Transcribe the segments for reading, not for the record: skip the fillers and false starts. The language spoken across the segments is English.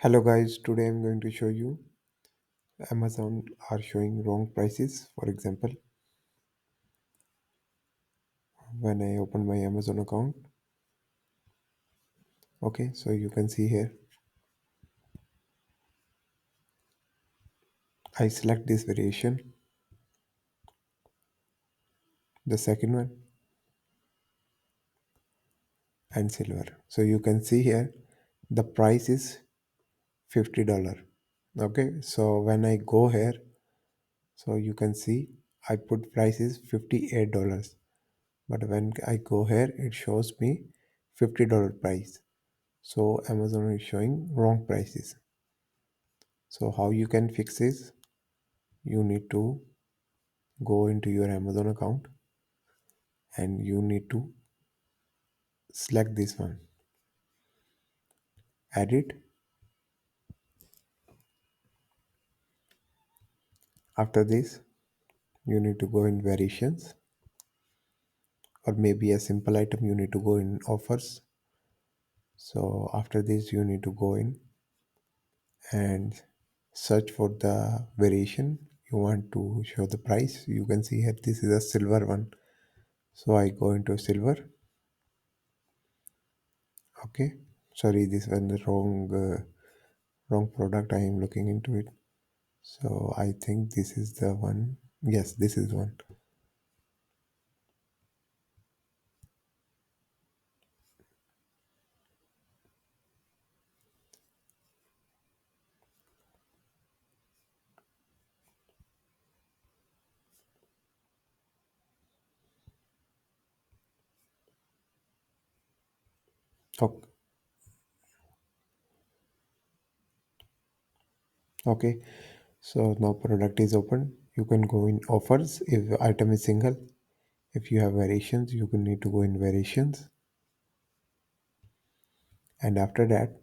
Hello guys, today I'm going to show you Amazon are showing wrong prices. For example, when I open my Amazon account, okay, so you can see here, I select this variation, the second one, and silver. So you can see here, the price is $50. Okay, so when I go here, so you can see I put price is $58, but when I go here, it shows me $50 price. So Amazon is showing wrong prices. So how you can fix this? You need to go into your Amazon account and you need to select this one, edit. After this, you need to go in variations, or maybe a simple item you need to go in offers. So after this, you need to go in and search for the variation you want to show the price. You can see here this is a silver one, so I go into silver. Okay, sorry, this one the wrong product. I am looking into it. So I think this is the one. Yes, this is one. Ok- Okay, so now product is open. You can go in offers if item is single. If you have variations, you can need to go in variations. And after that,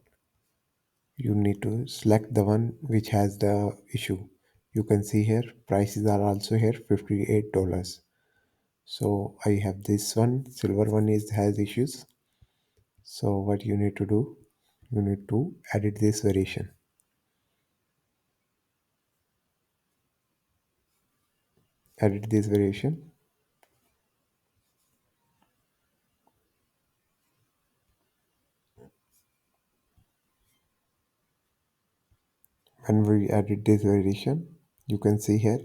you need to select the one which has the issue. You can see here prices are also here $58. So I have this one, silver one is has issues. So what you need to do, you need to edit this variation. Edit this variation. When we edit this variation, you can see here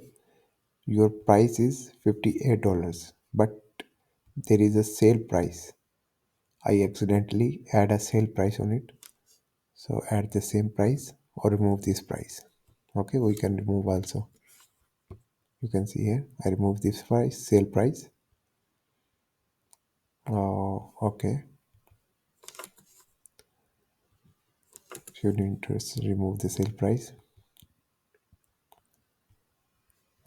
your price is $58, but there is a sale price. I accidentally add a sale price on it. So add the same price or remove this price. Okay, we can remove also. You can see here, I remove this price, sale price. Oh, okay. So you need to remove the sale price.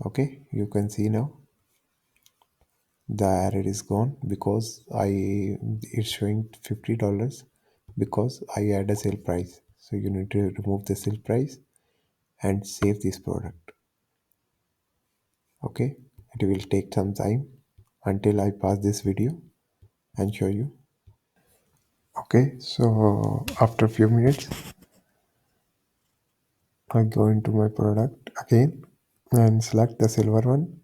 Okay, you can see now the error is gone because it's showing $50 because I add a sale price. So you need to remove the sale price and save this product. Okay, it will take some time until I pass this video and show you. Okay, so after a few minutes I go into my product again and select the silver one,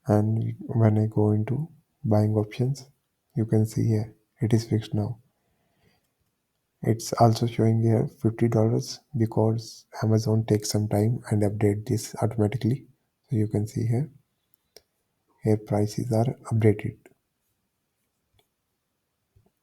and when I go into buying options, you can see here it is fixed now. It's also showing here $50 because Amazon takes some time and update this automatically. So you can see here prices are updated.